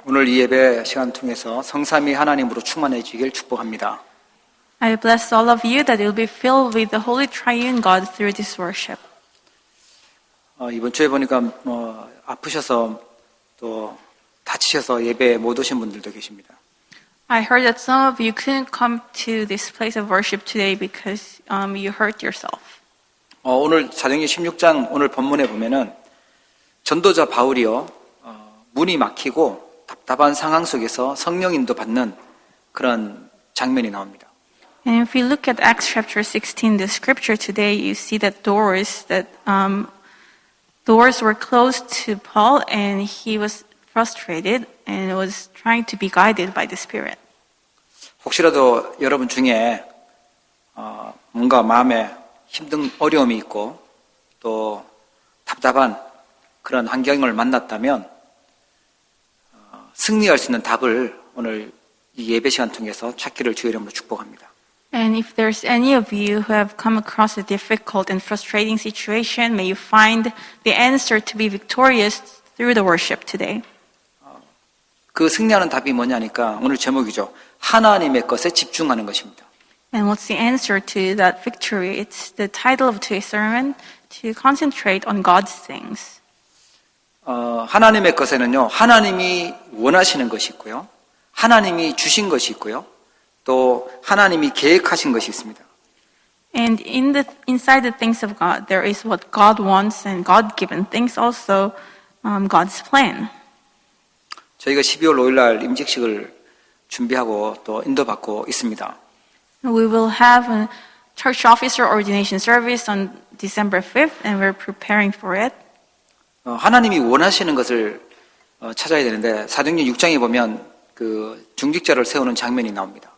오늘 이 예배 시간 통해서 성삼위 하나님으로 충만해지길 축복합니다. I bless all of you that you'll be filled with the Holy Triune God through this worship. 이번 주에 보니까 아프셔서 또 다치셔서 예배에 못 오신 분들도 계십니다. I heard that some of you couldn't come to this place of worship today because you hurt yourself. 오늘 사도행전 16장 오늘 본문에 보면은 전도자 바울이요 문이 막히고 답답한 상황 속에서 성령 인도 받는 그런 장면이 나옵니다. And if we look at Acts chapter 16, the scripture today, you see that doors were closed to Paul, and he was frustrated and was trying to be guided by the Spirit. 혹시라도 여러분 중에 뭔가 마음에 힘든 어려움이 있고 또 답답한 그런 환경을 만났다면 승리할 수 있는 답을 오늘 이 예배 시간 통해서 찾기를 주의 이름으로 축복합니다. And if there's any of you who have come across a difficult and frustrating situation, may you find the answer to be victorious through the worship today. 그 승리하는 답이 뭐냐니까 오늘 제목이죠. 하나님의 것에 집중하는 것입니다. And what's the answer to that victory? It's the title of today's sermon, to concentrate on God's things. 하나님의 것에는요, 하나님이 원하시는 것이 있고요, 하나님이 주신 것이 있고요, 또 하나님이 계획하신 것이 있습니다. And inside the things of God, there is what God wants and God-given things, also God's plan. 저희가 12월 5일 날 임직식을 준비하고 또 인도받고 있습니다. We will have a church officer ordination service on December 5th, and we're preparing for it. 하나님이 원하시는 것을 찾아야 되는데 사도행전 6장에 보면 그 중직자를 세우는 장면이 나옵니다.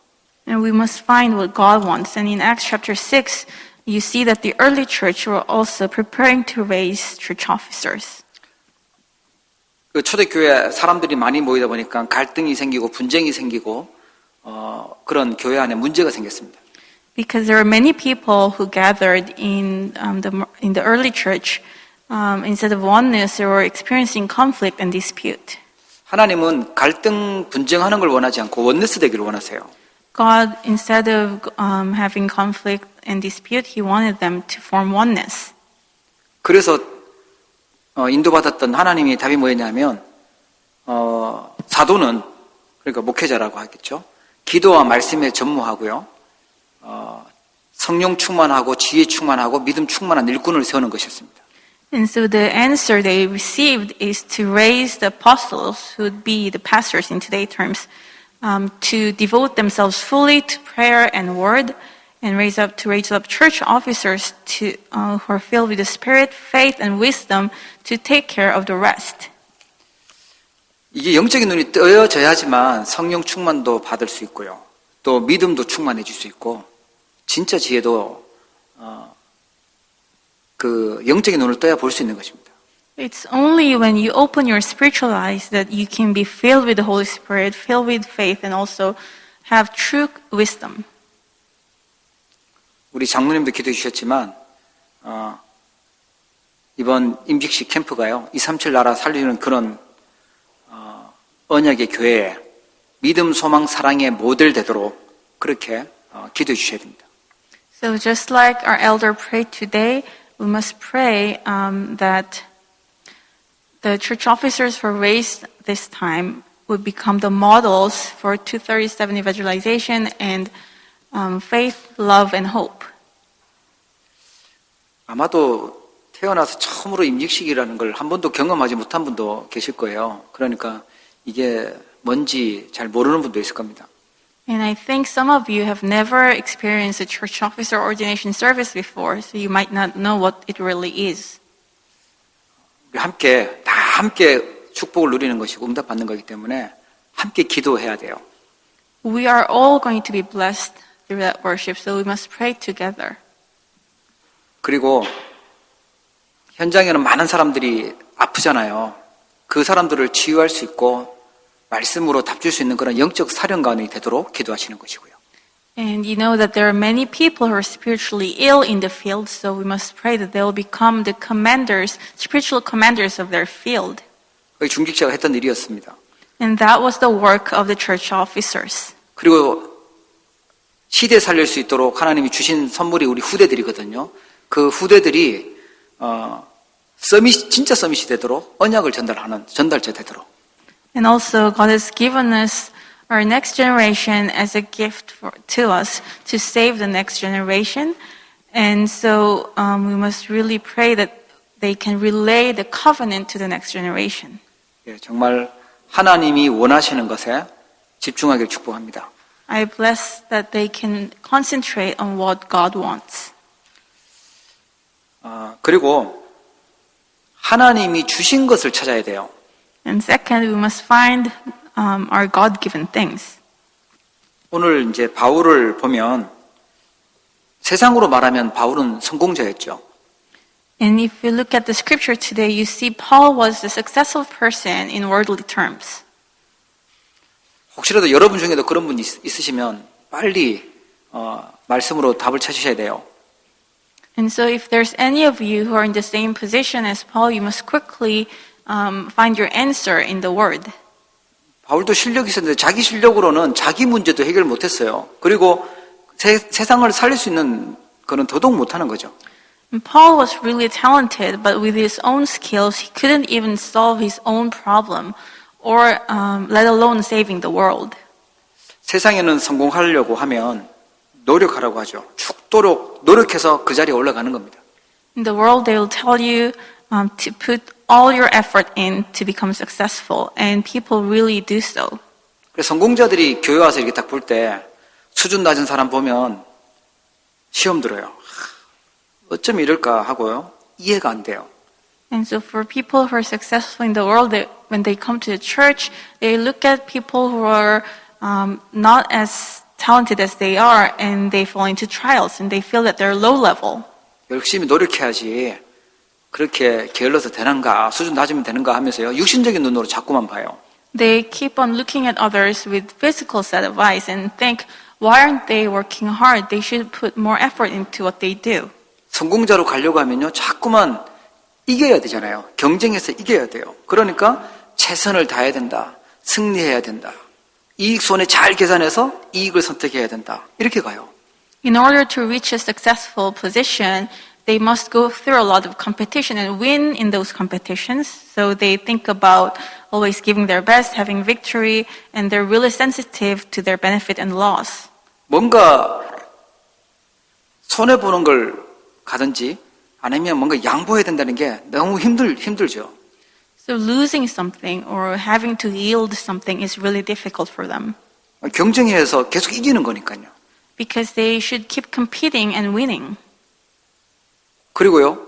And we must find what God wants. And in Acts chapter 6, you see that the early church were also preparing to raise church officers. 그 초대교회 사람들이 많이 모이다 보니까 갈등이 생기고 분쟁이 생기고 그런 교회 안에 문제가 생겼습니다. Because there were many people who gathered in the early church, instead of oneness, they were experiencing conflict and dispute. 하나님은 갈등 분쟁하는 걸 원하지 않고 원네스 되기를 원하세요. God, instead of having conflict and dispute, He wanted them to form oneness. 그래서 인도받았던 하나님의 답이 뭐였냐면 사도는 그러니까 목회자라고 하겠죠. 기도와 말씀에 전무하고요. 성령 충만하고 지혜 충만하고 믿음 충만한 일꾼을 세우는 것이었습니다. And so the answer they received is to raise the apostles, who would be the pastors in today's terms, to devote themselves fully to prayer and word, and raise up church officers who are filled with the Spirit, faith, and wisdom to take care of the rest. 이게 영적인 눈이 뜨여져야지만 성령 충만도 받을 수 있고요. 또 믿음도 충만해질 수 있고 진짜 지혜도 그 영적인 눈을 떠야 볼 수 있는 것입니다. It's only when you open your spiritual eyes that you can be filled with the Holy Spirit, filled with faith, and also have true wisdom. 우리 장로님도 기도해 주셨지만 이번 임직식 캠프가요 237 나라 살리는 그런 언약의 교회에 믿음, 소망, 사랑의 모델 되도록 그렇게 기도해 주셔야 됩니다. So just like our elder prayed today, we must pray that the church officers who were raised this time would become the models for 237 evangelization and faith, love, and hope. 아마도 태어나서 처음으로 임직식이라는 걸 한 번도 경험하지 못한 분도 계실 거예요. 그러니까 이게 뭔지 잘 모르는 분도 있을 겁니다. And I think some of you have never experienced a church officer ordination service before, so you might not know what it really is. 우리 다 함께 축복을 누리는 것이고 응답받는 거기 때문에 함께 기도해야 돼요. We are all going to be blessed through that worship, so we must pray together. 그리고 현장에는 많은 사람들이 아프잖아요. 그 사람들을 치유할 수 있고 말씀으로 답줄 수 있는 그런 영적 사령관이 되도록 기도하시는 것이고요. And you know that there are many people who are spiritually ill in the field, so we must pray that they will become the commanders, spiritual commanders of their field. 거의 중직자가 했던 일이었습니다. And that was the work of the church officers. 그리고 시대 살릴 수 있도록 하나님이 주신 선물이 우리 후대들이거든요. 그 후대들이 진짜 서밋이 되도록 언약을 전달하는 전달자 되도록. And also, God has given us our next generation as a gift to us to save the next generation. And so we must really pray that they can relay the covenant to the next generation. 예, 정말 하나님이 원하시는 것에 집중하길 축복합니다. I bless that they can concentrate on what God wants. 그리고 하나님이 주신 것을 찾아야 돼요. And second, we must find our God-given things. 오늘 이제 바울을 보면 세상으로 말하면 바울은 성공자였죠. And if you look at the scripture today, you see Paul was a successful person in worldly terms. 혹시라도 여러분 중에도 그런 분 있으시면 빨리 말씀으로 답을 찾으셔야 돼요. And so if there's any of you who are in the same position as Paul, you must quickly find your answer in the word. 바울도 실력이 있었는데 자기 실력으로는 자기 문제도 해결 못했어요. 그리고 세상을 살릴 수 있는 거는 더더욱 못하는 거죠. And Paul was really talented, but with his own skills, he couldn't even solve his own problem, or let alone saving the world. 세상에는 성공하려고 하면 노력하라고 하죠. 죽도록 노력해서 그 자리에 올라가는 겁니다. In the world, they will tell you to put all your effort in to become successful, and people really do so. 그래서 성공자들이 교회 와서 이렇게 딱 볼 때 수준 낮은 사람 보면 시험 들어요. 어쩜 이럴까 하고요. 이해가 안 돼요. And so for people who are successful in the world, when they come to the church, they look at people who are not as talented as they are, and they fall into trials, and they feel that they're low level. 열심히 노력해야지 그렇게 게을러서 되는가, 수준 낮으면 되는가 하면서요. 육신적인 눈으로 자꾸만 봐요. They keep on looking at others with physical set of eyes and think, why aren't they working hard? They should put more effort into what they do. 성공자로 가려고 하면요. 자꾸만 이겨야 되잖아요. 경쟁해서 이겨야 돼요. 그러니까 최선을 다해야 된다. 승리해야 된다. 이익 손해 잘 계산해서 이익을 선택해야 된다. 이렇게 가요. In order to reach a successful position, they must go through a lot of competition and win in those competitions. So they think about always giving their best, having victory, and they're really sensitive to their benefit and loss. 뭔가 손해보는 걸 가든지 아니면 뭔가 양보해야 된다는 게 너무 힘들죠. So losing something or having to yield something is really difficult for them. 경쟁해서 계속 이기는 거니까요. Because they should keep competing and winning. 그리고요.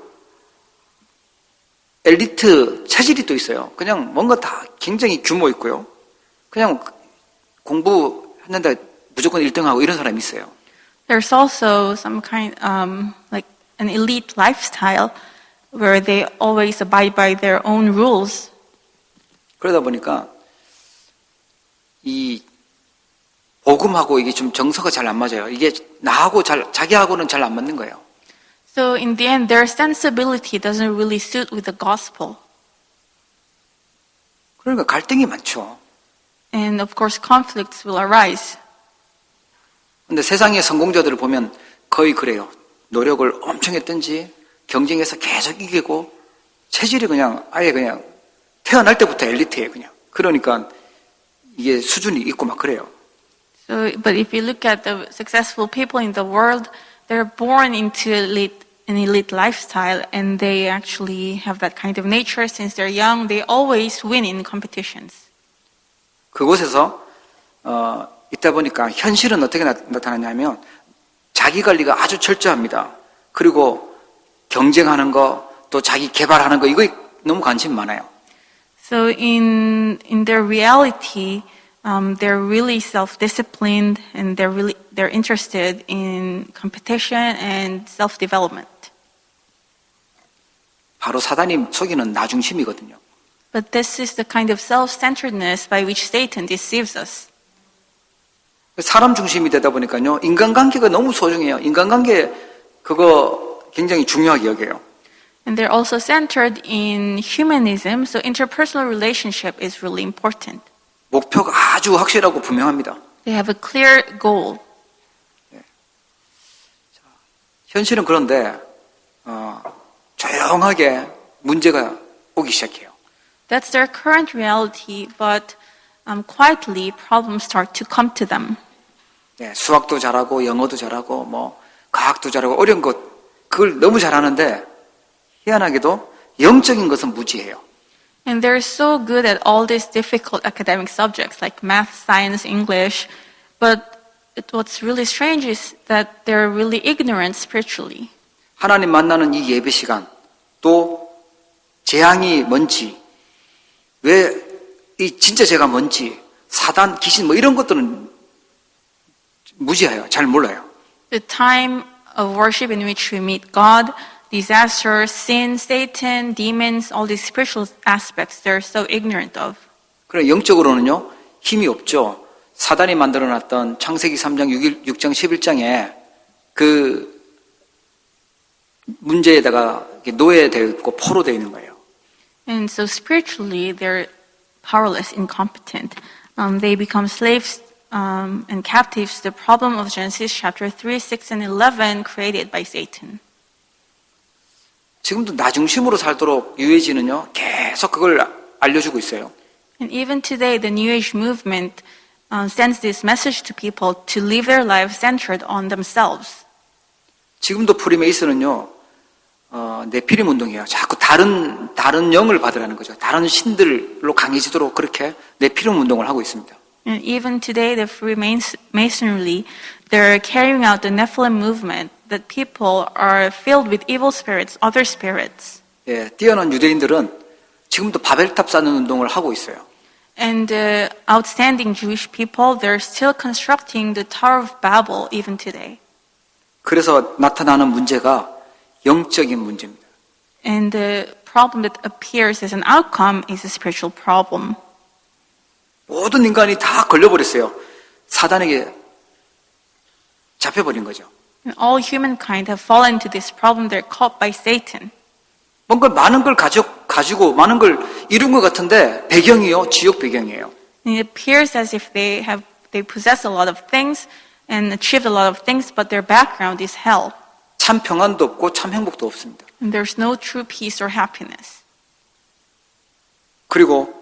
엘리트 체질이 또 있어요. 그냥 뭔가 다 굉장히 규모 있고요. 그냥 공부했는데 무조건 1등하고 이런 사람이 있어요. There's also some kind, like an elite lifestyle where they always abide by their own rules. 그러다 보니까 이 복음하고 이게 좀 정서가 잘 안 맞아요. 이게 나하고 자기하고는 잘 안 맞는 거예요. So in the end, their sensibility doesn't really suit with the gospel. 그러니까 갈등이 많죠. And of course, conflicts will arise. 근데 세상의 성공자들을 보면 거의 그래요. 노력을 엄청 했든지 경쟁에서 계속 이기고 체질이 그냥 아예 그냥 태어날 때부터 엘리트예요, 그냥. 그러니까 이게 수준이 있고 막 그래요. So, but if you look at the successful people in the world, they're born into an elite lifestyle, and they actually have that kind of nature since they're young. They always win in competitions. 그곳에서 있다 보니까 현실은 어떻게 나타나냐면 자기 관리가 아주 철저합니다. 그리고 경쟁하는 거, 또 자기 개발하는 거 이거 너무 관심 많아요. So in their reality, they're really self-disciplined, and they're interested in competition and self-development. 바로 사단이 속이는 나중심이거든요. But this is the kind of self-centeredness by which Satan deceives us. 사람 중심이 되다 보니까요. 인간관계가 너무 소중해요. 인간관계 그거 굉장히 중요하게 여겨요. And they're also centered in humanism, so interpersonal relationship is really important. 목표가 아주 확실하고 분명합니다. They have a clear goal. 현실은 그런데 조용하게 문제가 오기 시작해요. That's their current reality, but quietly problems start to come to them. 네, 수학도 잘하고 영어도 잘하고 뭐 과학도 잘하고 어려운 것 그걸 너무 잘하는데 희한하게도 영적인 것은 무지해요. And they're so good at all these difficult academic subjects like math, science, English, but what's really strange is that they're really ignorant spiritually. 하나님 만나는 이 예배 시간 또 재앙이 뭔지 왜 이 진짜 죄가 뭔지 사단, 귀신 뭐 이런 것들은 무지해요. 잘 몰라요. The time of worship in which we meet God, disaster, sin, Satan, demons, all these spiritual aspects, they're so ignorant of. 그래 영적으로는요 힘이 없죠. 사단이 만들어놨던 창세기 3장 6장 11장에 그 문제에다가 노예되어 있고 포로 되어 있는 거예요. And so spiritually, they're powerless, incompetent. They become slaves and captives to the problem of Genesis chapter 3, 6, and 11 created by Satan. 지금도 나 중심으로 살도록 유해지는요 계속 그걸 알려주고 있어요. And even today, the New Age movement sends this message to people to live their lives centered on themselves. 지금도 프리메이슨은요 네피림 운동이에요. 자꾸 다른 영을 받으라는 거죠. 다른 신들로 강해지도록 그렇게 네피림 운동을 하고 있습니다. And even today, the Freemasonry, they're carrying out the Nephilim movement that people are filled with evil spirits, other spirits. 예, 뛰어난 유대인들은 지금도 바벨탑 쌓는 운동을 하고 있어요. And outstanding Jewish people, they're still constructing the Tower of Babel even today. 그래서 나타나는 문제가 영적인 문제입니다. And the problem that appears as an outcome is a spiritual problem. 모든 인간이 다 걸려버렸어요. 사단에게 잡혀버린 거죠. And all humankind have fallen into this problem. They're caught by Satan. 뭔가 많은 걸 가지고 많은 걸 이룬 것 같은데 배경이요 지옥 배경이에요. And it appears as if they possess a lot of things and achieved a lot of things, but their background is hell. 참 평안도 없고 참 행복도 없습니다. And there's no true peace or happiness. 그리고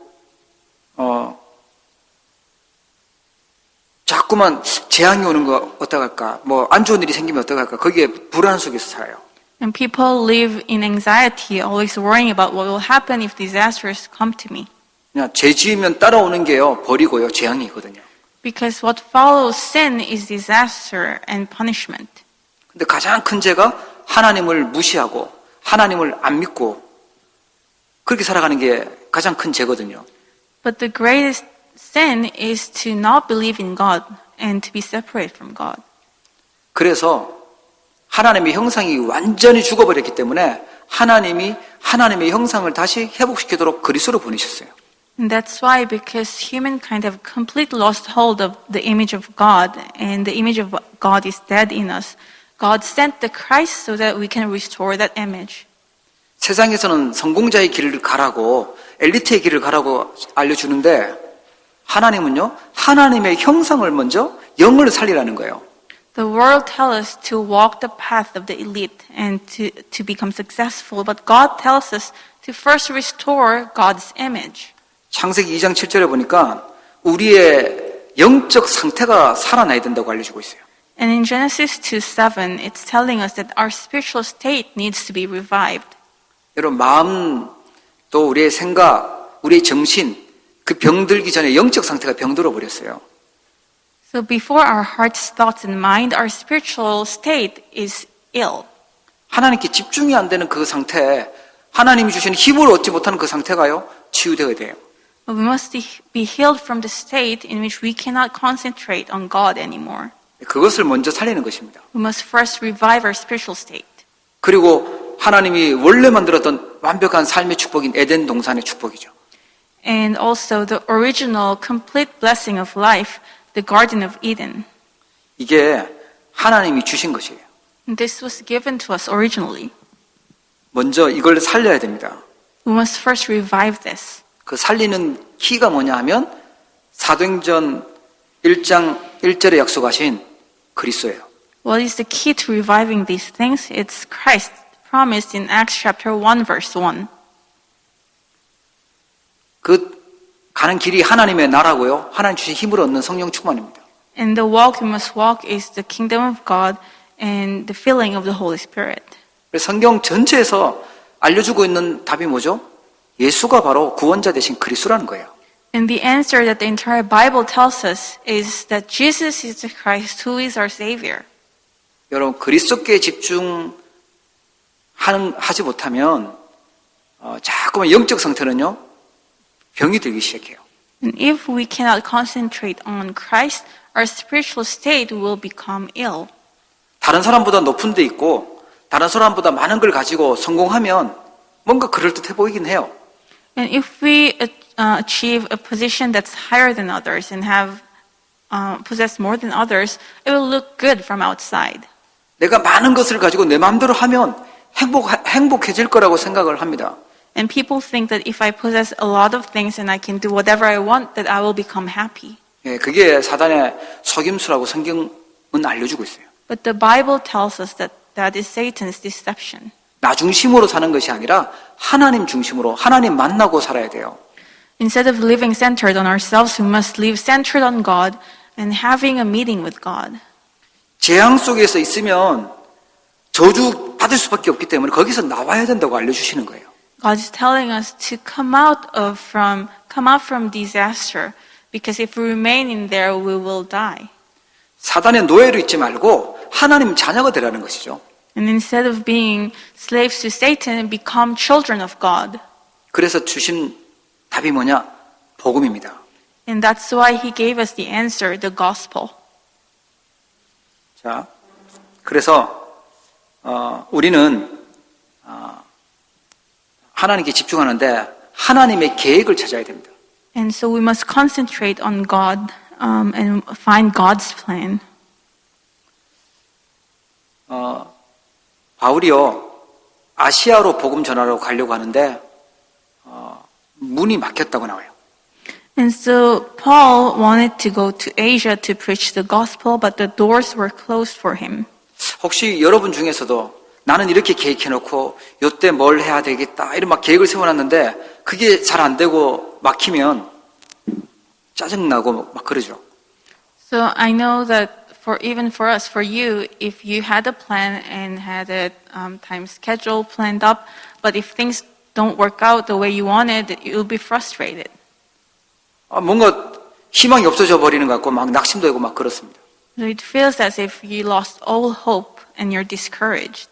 자꾸만 재앙이 오는 거 어떡할까? 뭐 안 좋은 일이 생기면 어떡할까? 거기에 불안 속에서 살아요. And people live in anxiety, always worrying about what will happen if disasters come to me. 그냥 죄 지으면 따라오는 게요 벌이고요 재앙이거든요. Because what follows sin is disaster and punishment. 근데 가장 큰 죄가 하나님을 무시하고 하나님을 안 믿고 그렇게 살아가는 게 가장 큰 죄거든요. But the greatest sin is to not believe in God and to be separated from God. 그래서 하나님의 형상이 완전히 죽어버렸기 때문에 하나님이 하나님의 형상을 다시 회복시키도록 그리스도로 보내셨어요. And that's why, because humankind have completely lost hold of the image of God, and the image of God is dead in us, God sent the Christ so that we can restore that image. 세상에서는 성공자의 길을 가라고 엘리트의 길을 가라고 알려주는데 하나님은요 하나님의 형상을 먼저 영을 살리라는 거예요. The world tells us to walk the path of the elite and to become successful, but God tells us to first restore God's image. 창세기 2장 7절에 보니까 우리의 영적 상태가 살아나야 된다고 알려주고 있어요. And in Genesis 2:7, it's telling us that our spiritual state needs to be revived. 여러분 마음 또 우리의 생각, 우리의 정신 그 병들기 전에 영적 상태가 병들어 버렸어요. So before our hearts, thoughts, and mind, our spiritual state is ill. 하나님께 집중이 안 되는 그 상태에 하나님이 주시는 힘을 얻지 못하는 그 상태가요 치유되어야 돼요. We must be healed from the state in which we cannot concentrate on God anymore. 그것을 먼저 살리는 것입니다. We must first revive our spiritual state. 그리고 하나님이 원래 만들었던 완벽한 삶의 축복인 에덴 동산의 축복이죠. And also the original complete blessing of life, the Garden of Eden. 이게 하나님이 주신 것이에요. And this was given to us originally. 먼저 이걸 살려야 됩니다. We must first revive this. 그 살리는 키가 뭐냐 하면 사도행전 1장 1절에 약속하신 그리스도예요. What is the key to reviving these things? It's Christ promised in Acts chapter 1 verse 1. 그 가는 길이 하나님의 나라고요. 하나님 주신 힘을 얻는 성령 충만입니다. And the walk we must walk is the kingdom of God and the filling of the Holy Spirit. 성경 전체에서 알려주고 있는 답이 뭐죠? 예수가 바로 구원자 대신 그리스도라는 거예요. And the answer that the entire Bible tells us is that Jesus is the Christ who is our Savior. 여러분 그리스도께 하지 못하면 자꾸만 영적 상태는요 병이 들기 시작해요. And if we cannot concentrate on Christ, our spiritual state will become ill. 다른 사람보다 높은 데 있고 다른 사람보다 많은 걸 가지고 성공하면 뭔가 그럴듯해 보이긴 해요. And if we achieve a position that's higher than others and have possess more than others, it will look good from outside. 내가 많은 것을 가지고 내 마음대로 하면 행복해질 거라고 생각을 합니다. And people think that if I possess a lot of things and I can do whatever I want, that I will become happy. 예, 그게 사단의 속임수라고 성경은 알려주고 있어요. But the Bible tells us that that is Satan's deception. 나 중심으로 사는 것이 아니라 하나님 중심으로 하나님 만나고 살아야 돼요. Instead of living centered on ourselves, we must live centered on God and having a meeting with God. 재앙 속에서 있으면 저주 받을 수밖에 없기 때문에 거기서 나와야 된다고 알려주시는 거예요. God is telling us to come out from disaster, because if we remain in there, we will die. 사단의 노예로 있지 말고 하나님 자녀가 되라는 것이죠. And instead of being slaves to Satan, become children of God. 그래서 주신 답이 뭐냐? 복음입니다. And that's why He gave us the answer, the gospel. 자, 그래서 우리는 하나님께 집중하는데 하나님의 계획을 찾아야 됩니다. And so we must concentrate on God and find God's plan. 바울이요 아시아로 복음 전하러 가려고 하는데 문이 막혔다고 나와요. And so Paul wanted to go to Asia to preach the gospel, but the doors were closed for him. 혹시 여러분 중에서도 나는 이렇게 계획해놓고 요때 뭘 해야 되겠다 이런 막 계획을 세워놨는데 그게 잘 안 되고 막히면 짜증나고 막 그러죠. So I know that even for us, for you, if you had a plan and had a time schedule planned up, but if things don't work out the way you wanted, you'll be frustrated. 뭔가 희망이 없어져 버리는 것 같고 막 낙심도 되고 막 그렇습니다. So it feels as if you lost all hope and you're discouraged.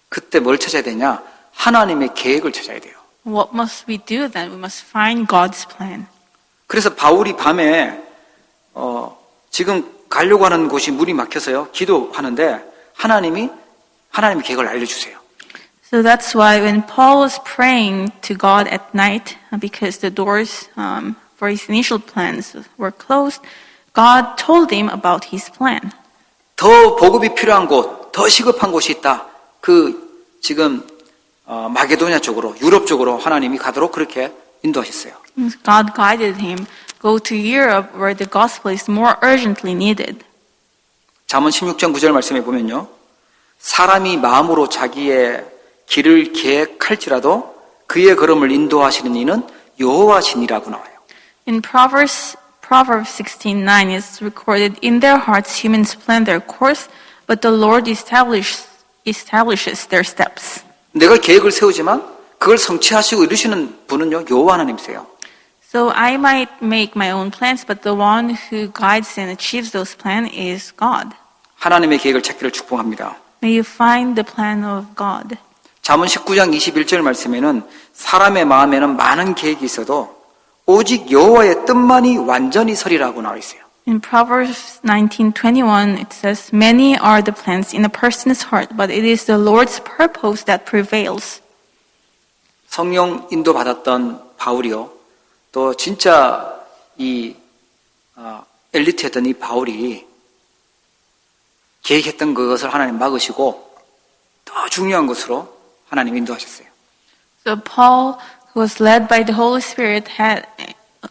그때 뭘 찾아야 되냐? 하나님의 계획을 찾아야 돼요. What must we do then? We must find God's plan. 그래서 바울이 밤에 지금 가려고 하는 곳이 문이 막혀서요. 기도하는데 하나님의 계획을 알려주세요. So that's why when Paul was praying to God at night, because the doors for his initial plans were closed, God told him about his plan. 더 보급이 필요한 곳, 더 시급한 곳이 있다. 지금 마게도냐 쪽으로, 유럽 쪽으로 하나님이 가도록 그렇게 인도하셨어요. God guided him, go to Europe where the gospel is more urgently needed. 잠언 16장 9절 말씀에 보면요. 사람이 마음으로 자기의 길을 계획할지라도 그의 걸음을 인도하시는 이는 여호와시니라고 나와요. In Proverbs 16:9 is recorded, in their hearts humans plan their course, but the Lord establishes their steps. 내가 계획을 세우지만 그걸 성취하시고 이루시는 분은요 여호와 하나님이세요. So I might make my own plans, but the one who guides and achieves those plans is God. 하나님의 계획을 찾기를 축복합니다. May you find the plan of God. 잠언 19장 21절 말씀에는 사람의 마음에는 많은 계획이 있어도 오직 여호와의 뜻만이 완전히 서리라고 나와 있어요. In Proverbs 19:21 it says, many are the plans in a person's heart, but it is the Lord's purpose that prevails. 성령 인도 받았던 바울이요. 또 진짜 엘리트였던 이 바울이 계획했던 그것을 하나님 막으시고 더 중요한 것으로 하나님 인도하셨어요. So Paul, who was led by the Holy Spirit,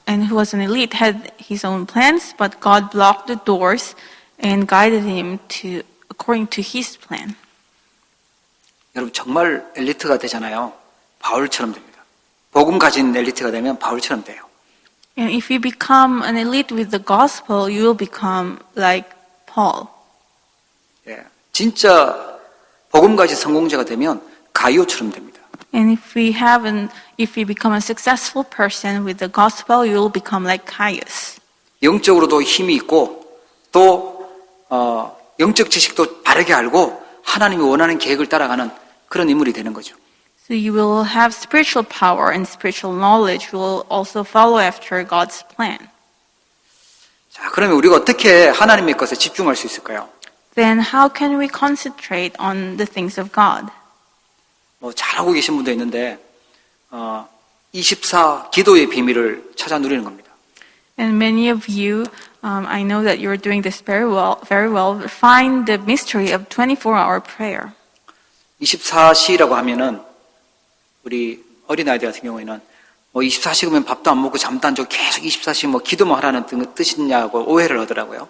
and who was an elite, had his own plans, but God blocked the doors and guided him to according to his plan. 여러분 정말 엘리트가 되잖아요. 바울처럼 됩니다. 복음 가진 엘리트가 되면 바울처럼 돼요. And if you become an elite with the gospel, you will become like Paul. 예, 진짜 복음 가진 성공자가 되면 가이오처럼 됩니다. And if you become a successful person with the gospel, you will become like Caius. 영적으로도 힘이 있고 또 영적 지식도 바르게 알고 하나님이 원하는 계획을 따라가는 그런 인물이 되는 거죠. So you will have spiritual power and spiritual knowledge. You will also follow after God's plan. 자, 그러면 우리가 어떻게 하나님의 것에 집중할 수 있을까요? Then how can we concentrate on the things of God? 뭐 잘하고 계신 분도 있는데 24 기도의 비밀을 찾아 누리는 겁니다. And many of you, I know that you're doing this very well. Find the mystery of 24-hour prayer. 24시라고 하면은 우리 어린아이들 같은 경우에는 뭐 24시면 밥도 안 먹고 잠도 안 자고 계속 24시 뭐 기도만 하라는 뜻이냐고 오해를 하더라고요.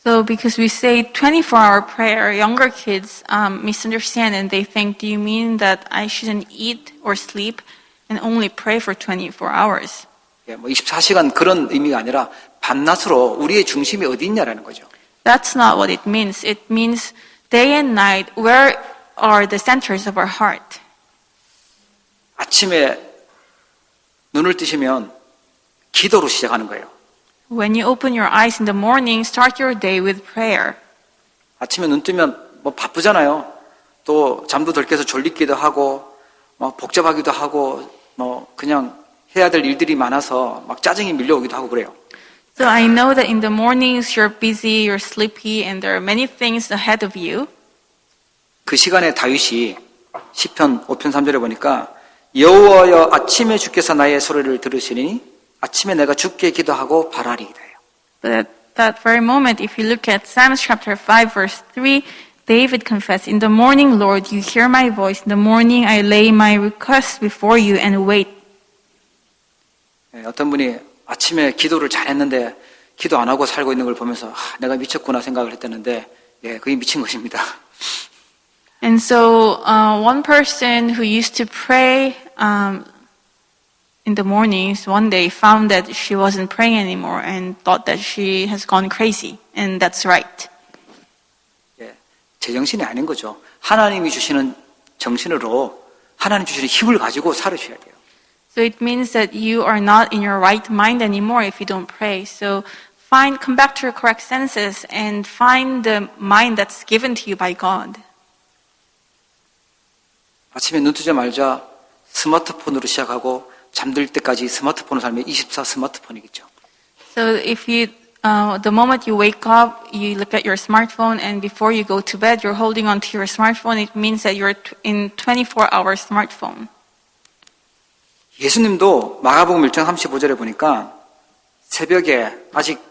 So because we say 24-hour prayer, younger kids misunderstand and they think, do you mean that I shouldn't eat or sleep and only pray for 24 hours? 예, 뭐 24시간 그런 의미가 아니라 밤낮으로 우리의 중심이 어디 있냐라는 거죠. That's not what it means. It means day and night, where are the centers of our heart? 아침에 눈을 뜨시면 기도로 시작하는 거예요. When you open your eyes in the morning, start your day with prayer. 아침에 눈 뜨면 뭐 바쁘잖아요. 또 잠도 덜 깨서 졸리기도 하고 뭐 복잡하기도 하고 뭐 그냥 해야 될 일들이 많아서 막 짜증이 밀려오기도 하고 그래요. So I know that in the mornings you're busy, you're sleepy, and there are many things ahead of you. 그 시간에 다윗이 시편 5편 3절에 보니까 여호와여 아침에 주께서 나의 소리를 들으시니 아침에 내가 주께 기도하고 바라리이다. But at that very moment, if you look at Psalms chapter 5, verse 3, David confessed, in the morning, Lord, you hear my voice. In the morning, I lay my requests before you and wait. 어떤 분이 아침에 기도를 잘했는데 기도 안 하고 살고 있는 걸 보면서 내가 미쳤구나 생각을 했다는데 예, 그게 미친 것입니다. And so one person who used to pray in the mornings one day found that she wasn't praying anymore and thought that she has gone crazy. And that's right. 예, 제정신이 아닌 거죠. 하나님이 주시는 정신으로 하나님 주시는 힘을 가지고 살으셔야 돼요. So it means that you are not in your right mind anymore if you don't pray. So come back to your correct senses and find the mind that's given to you by God. 아침에 눈 뜨자마자 스마트폰으로 시작하고 잠들 때까지 스마트폰을 살면 24 스마트폰이겠죠. So if you, the moment you wake up, you look at your smartphone, and before you go to bed, you're holding onto your smartphone. It means that you're in 24-hour smartphone. 예수님도 마가복음 1장 35절에 보니까 새벽에 아직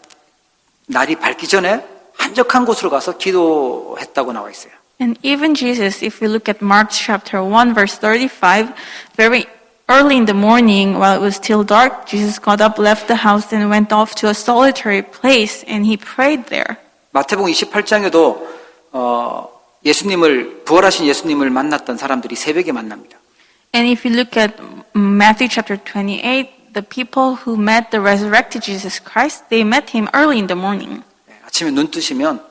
날이 밝기 전에 한적한 곳으로 가서 기도했다고 나와 있어요. And even Jesus, if we look at Mark chapter 1, verse 35, very early in the morning, while it was still dark, Jesus got up, left the house, and went off to a solitary place, and he prayed there. 마태복음 28장에도 부활하신 예수님을 만났던 사람들이 새벽에 만납니다. And if you look at Matthew chapter 28, the people who met the resurrected Jesus Christ, they met him early in the morning. 아침에 눈 뜨시면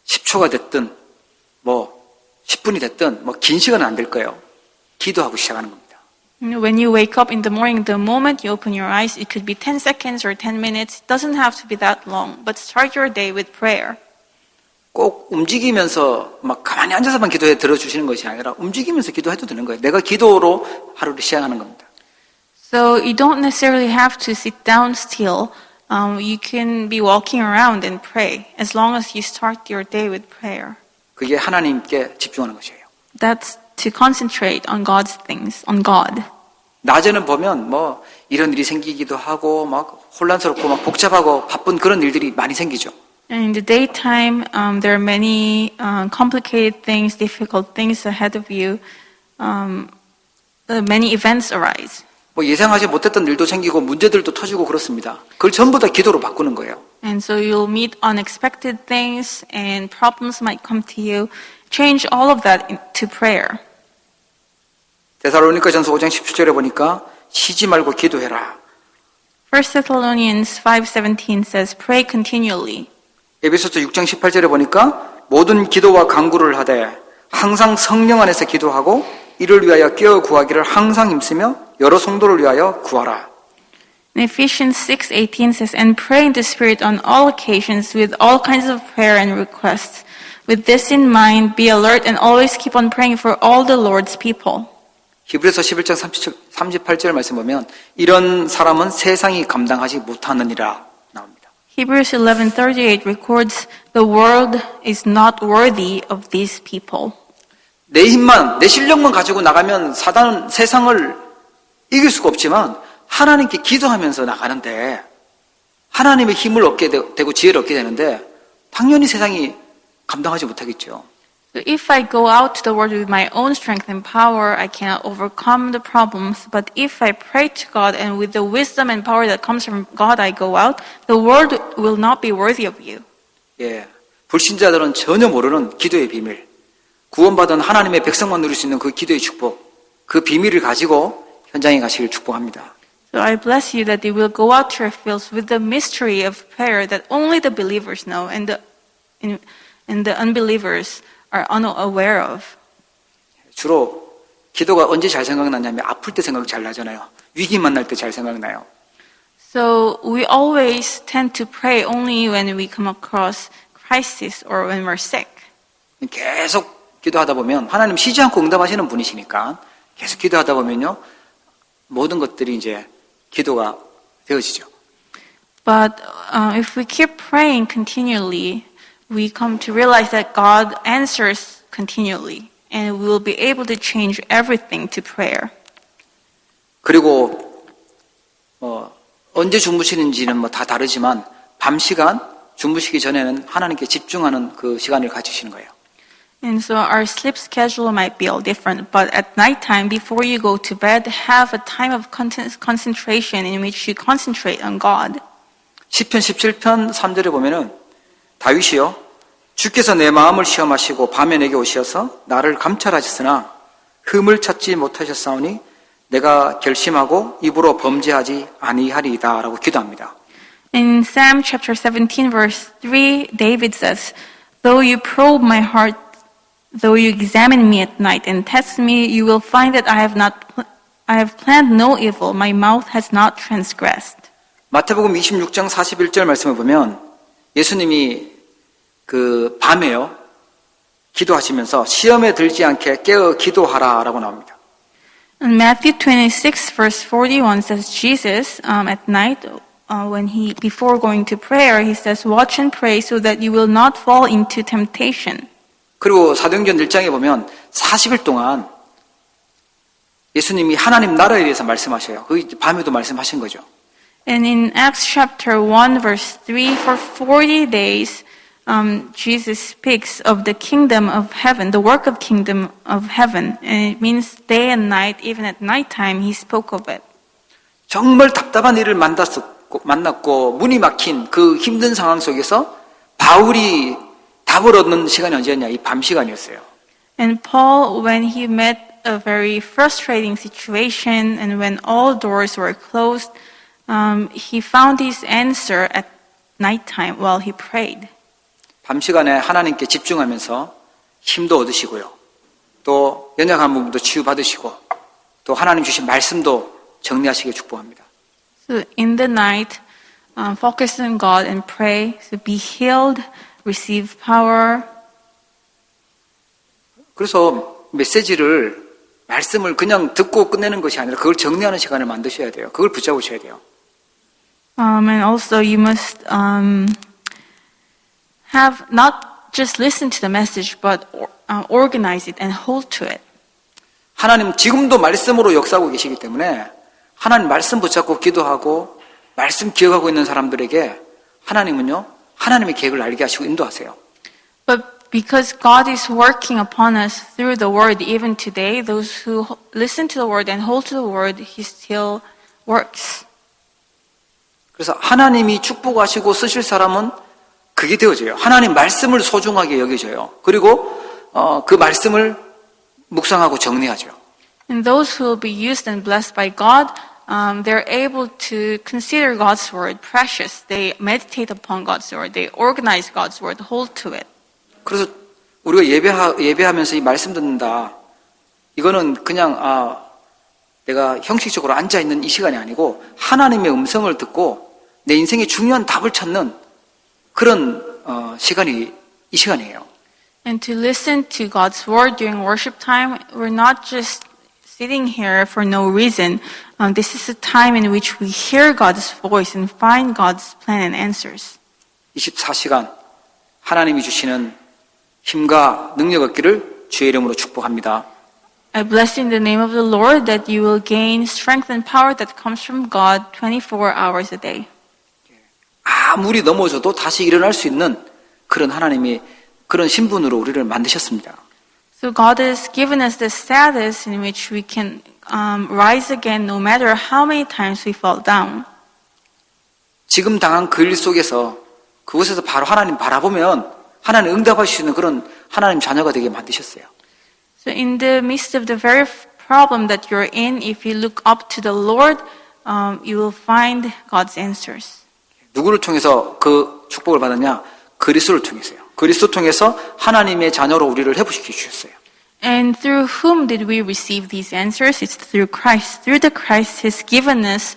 10초가 됐든 뭐 10분이 됐든 뭐 긴 시간은 안 될 거예요. 기도하고 시작하는 겁니다. When you wake up in the morning, the moment you open your eyes, it could be 10 seconds or 10 minutes. It doesn't have to be that long, but start your day with prayer. 꼭 움직이면서 막 가만히 앉아서만 기도해 들어주시는 것이 아니라 움직이면서 기도해도 되는 거예요. 내가 기도로 하루를 시작하는 겁니다. So you don't necessarily have to sit down still. You can be walking around and pray as long as you start your day with prayer. 그게 하나님께 집중하는 것이에요. That's to concentrate on God's things, on God. 낮에는 보면 뭐 이런 일이 생기기도 하고 막 혼란스럽고 막 복잡하고 바쁜 그런 일들이 많이 생기죠. And in the daytime, there are many complicated things, difficult things ahead of you. Many events arise. 뭐 예상하지 못했던 일도 생기고 문제들도 터지고 그렇습니다. 그걸 전부 다 기도로 바꾸는 거예요. And so you'll meet unexpected things and problems might come to you. Change all of that into prayer. 데살로니가전서 5장 17절에 보니까 쉬지 말고 기도해라. 1 Thessalonians 5:17 says, pray continually. 에베소서 6장 18절에 보니까 모든 기도와 간구를 하되 항상 성령 안에서 기도하고 이를 위하여 깨어 구하기를 항상 힘쓰며 여러 성도를 위하여 구하라. And Ephesians 6:18 says, and pray in the Spirit on all occasions with all kinds of prayer and requests. With this in mind, be alert and always keep on praying for all the Lord's people. 히브리서 11장 38절 말씀 보면 이런 사람은 세상이 감당하지 못하느니라 나옵니다. Hebrews 11:38 records, the world is not worthy of these people. 내 힘만, 내 실력만 가지고 나가면 사단은 세상을 이길 수가 없지만 하나님께 기도하면서 나가는데 하나님의 힘을 얻게 되고 지혜를 얻게 되는데 당연히 세상이 감당하지 못하겠죠. So if I go out to the world with my own strength and power, I cannot overcome the problems. But if I pray to God and with the wisdom and power that comes from God I go out, the world will not be worthy of you. 예, 불신자들은 전혀 모르는 기도의 비밀, 구원받은 하나님의 백성만 누릴 수 있는 그 기도의 축복, 그 비밀을 가지고 현장에 가시길 축복합니다. So I bless you that you will go out to your fields with the mystery of prayer that only the believers know and the unbelievers are unaware of. 주로 기도가 언제 잘 생각나냐면 아플 때 생각 잘 나잖아요. 위기 만날 때 잘 생각나요. So we always tend to pray only when we come across crisis or when we're sick. 계속 기도하다 보면 하나님 쉬지 않고 응답하시는 분이시니까 계속 기도하다 보면요 모든 것들이 이제 기도가 되어지죠. But if we keep praying continually, we come to realize that God answers continually, and we will be able to change everything to prayer. 그리고 언제 주무시는지는 뭐 다 다르지만 밤 시간 주무시기 전에는 하나님께 집중하는 그 시간을 가지시는 거예요. And so our sleep schedule might be all different, but at nighttime, before you go to bed, have a time of concentration in which you concentrate on God. 시편 17편 3절에 보면은 다윗이요 주께서 내 마음을 시험하시고 밤에 내게 오시어서 나를 감찰하셨으나 흠을 찾지 못하셨사오니 내가 결심하고 입으로 범죄하지 아니하리이다 라고 기도합니다. In Psalm chapter 17 verse 3, David says, though you probe my heart, though you examine me at night and test me, you will find that I have planned no evil, my mouth has not transgressed. 마태복음 26장 41절 말씀을 보면 예수님이 그 밤에요 기도하시면서 시험에 들지 않게 깨어 기도하라 라고 나옵니다. In Matthew 26 verse 41 says Jesus at night before going to prayer, he says, watch and pray so that you will not fall into temptation. 그리고 사도행전 1장에 보면 40일 동안 예수님이 하나님 나라에 대해서 말씀하셔요. 그 밤에도 말씀하신 거죠. And in Acts chapter 1 verse 3, for 40 days, Jesus speaks of the kingdom of heaven, the work of kingdom of heaven. And it means day and night, even at nighttime, he spoke of it. 정말 답답한 일을 만났고 문이 막힌 그 힘든 상황 속에서 바울이 답을 얻는 시간이 언제였냐? 이 밤 시간이었어요. And Paul, when he met a very frustrating situation and when all doors were closed, he found his answer at nighttime while he prayed. 밤 시간에 하나님께 집중하면서 힘도 얻으시고요. 또 연약한 부분도 치유받으시고 또 하나님 주신 말씀도 정리하시길 축복합니다. So in the night, focus on God and pray. So be healed, receive power. 그래서 말씀을 그냥 듣고 끝내는 것이 아니라 그걸 정리하는 시간을 만드셔야 돼요. 그걸 붙잡으셔야 돼요. And also you must have not just listen to the message, but organize it and hold to it. 하나님 지금도 말씀으로 역사하고 계시기 때문에 하나님 말씀 붙잡고 기도하고 말씀 기억하고 있는 사람들에게 하나님은요 하나님의 계획을 알게 하시고 인도하세요. But Because God is working upon us through the word even today, those who listen to the word and hold to the word, he still works. 그래서 하나님이 축복하시고 쓰실 사람은 그게 되어져요. 하나님 말씀을 소중하게 여겨져요. 그리고 그 말씀을 묵상하고 정리하죠. And those who will be used and blessed by God, they're able to consider God's word precious. They meditate upon God's word. They organize God's word, hold to it. 그래서 우리가 예배하면서 이 말씀 듣는다. 이거는 그냥 내가 형식적으로 앉아 있는 이 시간이 아니고 하나님의 음성을 듣고 내 인생의 중요한 답을 찾는 그런 시간이 이 시간이에요. And to listen to God's word during worship time, we're not just sitting here for no reason. This is a time in which we hear God's voice and find God's plan and answers. 24시간 하나님이 주시는 힘과 능력 얻기를 주의 이름으로 축복합니다. I bless you in the name of the Lord that you will gain strength and power that comes from God 24 hours a day. 아무리 넘어져도 다시 일어날 수 있는 그런 하나님이 그런 신분으로 우리를 만드셨습니다. So God has given us the status in which we can rise again no matter how many times we fall down. 지금 당한 그 일 속에서 그곳에서 바로 하나님 바라보면 하나님 응답하실 수 있는 그런 하나님 자녀가 되게 만드셨어요. So in the midst of the very problem that you're in, if you look up to the Lord, you will find God's answers. 누구를 통해서 그 축복을 받았냐? 그리스도를 통해서요. 그리스도 통해서 하나님의 자녀로 우리를 회복시켜 주셨어요. And through whom did we receive these answers? It's through Christ. Through the Christ has given us,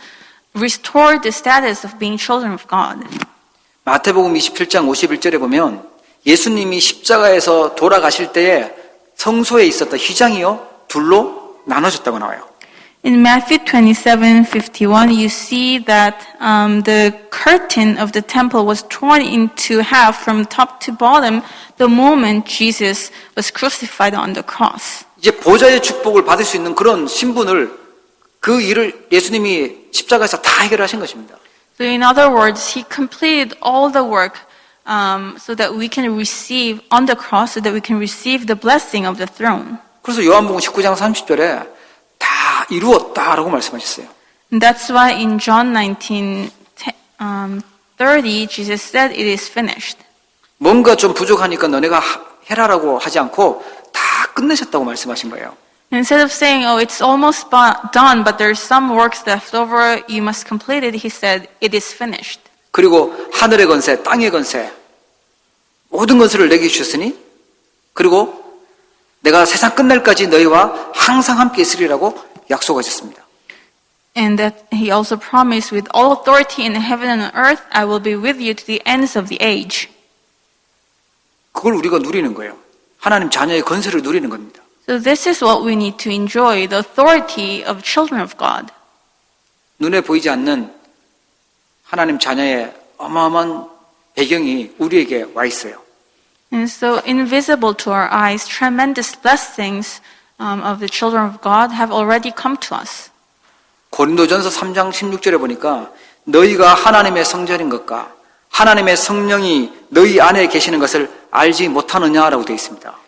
restored the status of being children of God. 마태복음 27장 51절에 보면 예수님이 십자가에서 돌아가실 때에 성소에 있었던 휘장이요 둘로 나눠졌다고 나와요. In Matthew 27:51, you see that the curtain of the temple was torn into half from top to bottom the moment Jesus was crucified on the cross. 이제 보좌의 축복을 받을 수 있는 그런 신분을 그 일을 예수님이 십자가에서 다 해결하신 것입니다. So in other words, he completed all the work so that we can receive on the cross, so that we can receive the blessing of the throne. 그래서 요한복음 19장 30절에 다 이루었다라고 말씀하셨어요. And that's why in John 19:30, Jesus said, "It is finished." 뭔가 좀 부족하니까 너네가 해라라고 하지 않고 다 끝내셨다고 말씀하신 거예요. Instead of saying, "Oh, it's almost done, but there's some works left over, you must complete it," he said, "It is finished." 그리고 하늘의 건세, 땅의 건세, 모든 것을 내게 주셨으니 그리고 내가 세상 끝날까지 너희와 항상 함께 있으리라고 약속하셨습니다. And that he also promised, "With all authority in heaven and on earth, I will be with you to the ends of the age." 그걸 우리가 누리는 거예요. 하나님 자녀의 건세를 누리는 겁니다. So this is what we need to enjoy, the authority of children of God. 눈에 보이지 않는 하나님 자녀의 어마어마한 배경이 우리에게 와 있어요. And so invisible to our eyes, tremendous blessings of the children of God have already come to us. 고린도전서 3장 16절에 보니까 너희가 하나님의 성전인 것과 하나님의 성령이 너희 안에 계시는 것을 알지 못하느냐라고 되어 있습니다.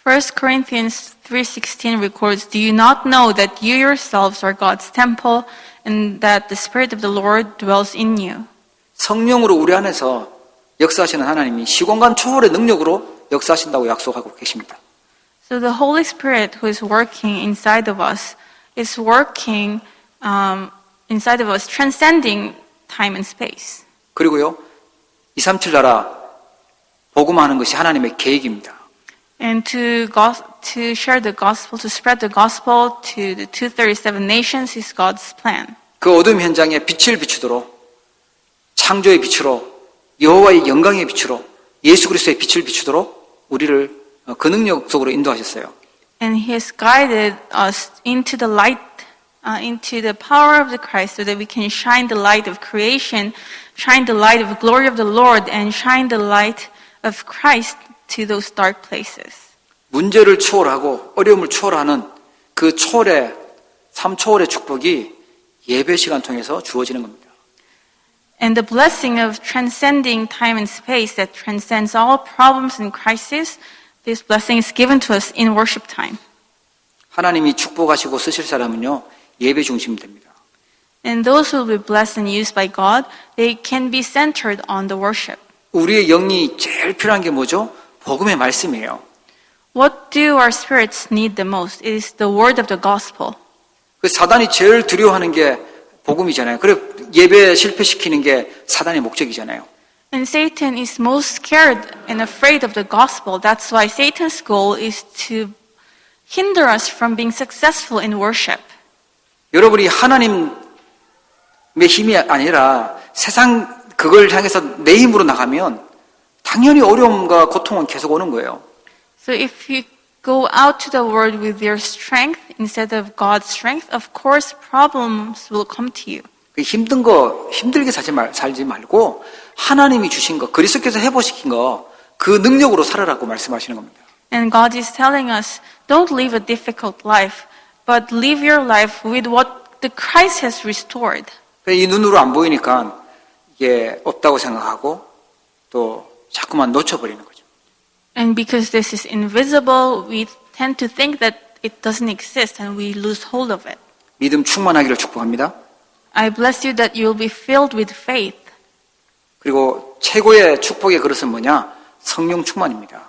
1 Corinthians 3:16 records, "Do you not know that you yourselves are God's temple and that the Spirit of the Lord dwells in you?" 성령으로 우리 안에서 역사하시는 하나님이 시공간 초월의 능력으로 역사하신다고 약속하고 계십니다. So the Holy Spirit who is working inside of us is working inside of us, transcending time and space. 그리고요, 237 나라 복음하는 것이 하나님의 계획입니다. And to share the gospel, to spread the gospel to the 237 nations is God's plan. 그 어둠 현장에 빛을 비추도록 창조의 빛으로 여호와의 영광의 빛으로 예수 그리스도의 빛을 비추도록 우리를 그 능력 속으로 인도하셨어요. And He has guided us into the light, into the power of the Christ, so that we can shine the light of creation, shine the light of the glory of the Lord, and shine the light of Christ to those dark places. 문제를 초월하고 어려움을 초월하는 그 초월의 삶 초월의 축복이 예배 시간 통해서 주어지는 겁니다. And the blessing of transcending time and space that transcends all problems and crises This blessing is given to us in worship time. 하나님이 축복하시고 쓰실 사람은요, 예배 중심이 됩니다. And those who will be blessed and used by God, they can be centered on the worship. 우리의 영이 제일 필요한 게 뭐죠? 복음의 말씀이에요. What do our spirits need the most? It is the word of the gospel. 그 사단이 제일 두려워하는 게 복음이잖아요. 그래 예배 실패시키는 게 사단의 목적이잖아요. And Satan is most scared and afraid of the gospel. That's why Satan's goal is to hinder us from being successful in worship. 여러분이 하나님의 힘이 아니라 세상 그걸 향해서 내 힘으로 나가면 당연히 어려움과 고통은 계속 오는 거예요. So if you go out to the world with your strength instead of God's strength, of course problems will come to you. 힘든 거 힘들게 살지 말고 하나님이 주신 거 그리스도께서 해보시킨 거 그 능력으로 살아라고 말씀하시는 겁니다. And God is telling us, don't live a difficult life, but live your life with what the Christ has restored. 이 눈으로 안 보이니까 이게 없다고 생각하고 또 자꾸만 놓쳐버리는 거죠. And because this is invisible, we tend to think that it doesn't exist and we lose hold of it. 믿음 충만하기를 축복합니다. I bless you that you will be filled with faith. 그리고 최고의 축복의 그릇은 뭐냐? 성령 충만입니다.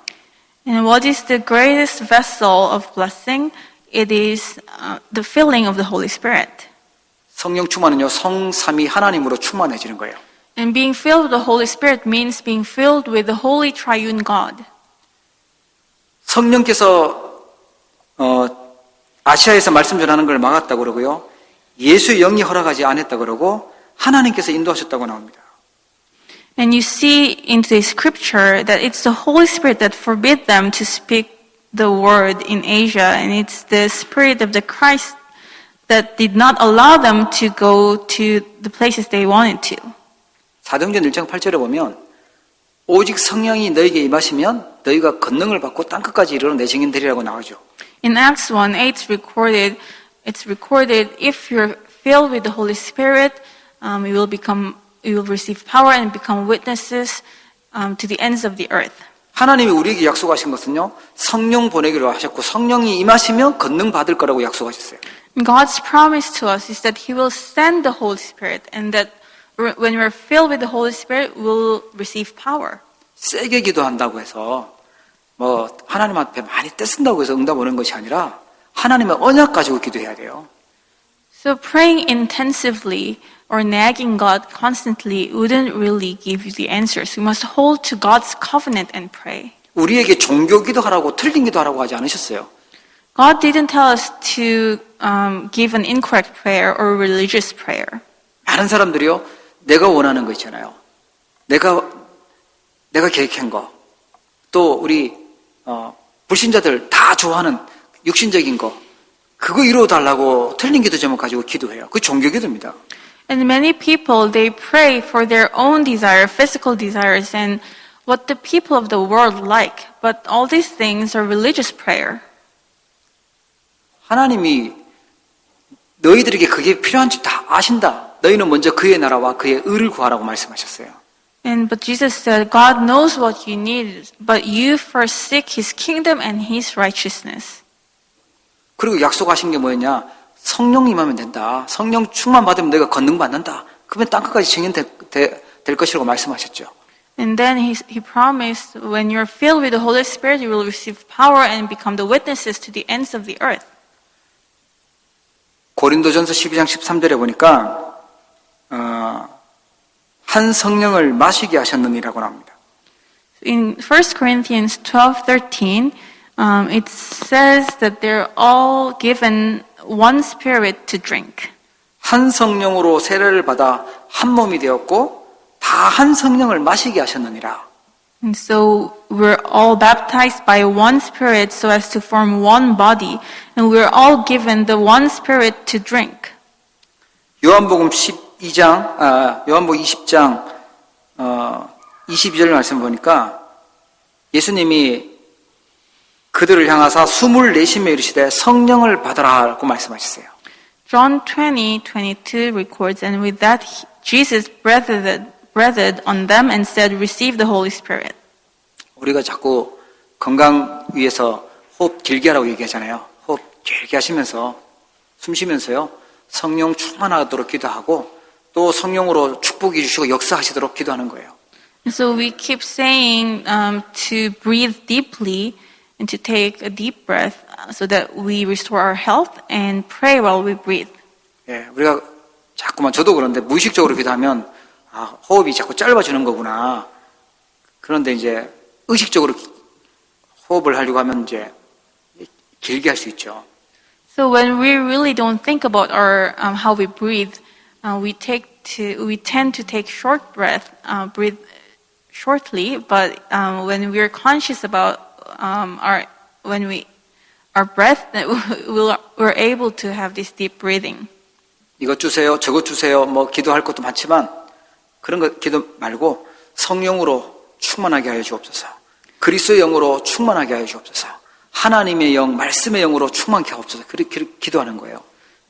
And what is the greatest vessel of blessing? It is the filling of the Holy Spirit. 성령 충만은요, 성삼위 하나님으로 충만해지는 거예요. And being filled with the Holy Spirit means being filled with the Holy Triune God. 성령께서 아시아에서 말씀 전하는 걸 막았다고 그러고요. 예수의 영이 허락하지 않았다고 그러고 하나님께서 인도하셨다고 나옵니다. And you see into the scripture that it's the Holy Spirit that forbid them to speak the word in Asia, and it's the Spirit of the Christ that did not allow them to go to the places they wanted to. 사도행전 1장 8절에 보면 오직 성령이 너에게 임하시면 너희가 권능을 받고 땅끝까지 이르러 내 증인 되리라고 나오죠. In Acts 1:8 it's recorded if you're filled with the Holy Spirit, you will receive power and become witnesses to the ends of the earth. 하나님이 우리에게 약속하신 것은요, 성령 보내기로 하셨고 성령이 임하시면 권능 받을 거라고 약속하셨어요. God's promise to us is that He will send the Holy Spirit, and that when we're filled with the Holy Spirit, we'll receive power. 세게 기도한다고 해서 하나님 앞에 많이 떼쓴다고 해서 응답 오는 것이 아니라 하나님의 언약 가지고 기도해야 돼요. So praying intensively or nagging God constantly wouldn't really give you the answers. We must hold to God's covenant and pray. 우리에게 종교 기도하라고 틀린 기도하라고 하지 않으셨어요. God didn't tell us to give an incorrect prayer or religious prayer. 많은 사람들이요, 내가 원하는 거 있잖아요. 내가 계획한 거, 또 우리 불신자들 다 좋아하는 육신적인 거, 그거 이루어달라고 틀린 기도 제목 가지고 기도해요. 그 종교 기도입니다. And many people, they pray for their own desire, physical desires, and what the people of the world like. But all these things are religious prayer. 하나님이 너희들에게 그게 필요한지 다 아신다. 너희는 먼저 그의 나라와 그의 의를 구하라고 말씀하셨어요. But Jesus said, God knows what you need, but you first seek His kingdom and His righteousness. 그리고 약속하신 게 뭐였냐? 성령 임하면 된다. 성령 충만 받으면 너희가 권능 받는다. 그러면 땅끝까지 증인 될 것이라고 말씀하셨죠. And then he promised, when you're filled with the Holy Spirit, you will receive power and become the witnesses to the ends of the earth. 고린도전서 12장 13절에 보니까 한 성령을 마시게 하셨느니라고 합니다. In 1 Corinthians 12:13, it says that they're all given one spirit to drink. 한 성령으로 세례를 받아 한 몸이 되었고 다 한 성령을 마시게 하셨느니라. And so we're all baptized by one spirit so as to form one body, and we're all given the one spirit to drink. 요한복음 20장 22절 말씀 보니까 예수님이 그들을 향하사 숨을 내쉬며 이르시되 성령을 받으라고 말씀하셨어요. John 20:22 records, and with that Jesus breathed on them and said, receive the Holy Spirit. 우리가 자꾸 건강 위해서 호흡 길게 하라고 얘기하잖아요. 호흡 길게 하시면서 숨 쉬면서요. 성령 충만하도록 기도하고 또 성령으로 축복해 주시고 역사하시도록 기도하는 거예요. And so we keep saying to breathe deeply and to take a deep breath so that we restore our health and pray while we breathe. 예, 우리가 자꾸만 저도 그런데 무의식적으로 기도하면 호흡이 자꾸 짧아지는 거구나. 그런데 이제 의식적으로 호흡을 하려고 하면 이제 길게 할 수 있죠. So when we really don't think about our how we breathe, we tend to take short breath, breathe shortly. But when we're conscious about our breath, we're able to have this deep breathing. 이것 주세요, 저것 주세요, 뭐 기도할 것도 많지만 그런 거 기도 말고 성령으로 충만하게 하여 주옵소서. 그리스도의 영으로 충만하게 하여 주옵소서. 하나님의 영, 말씀의 영으로 충만케 하옵소서. 그렇게 기도하는 거예요.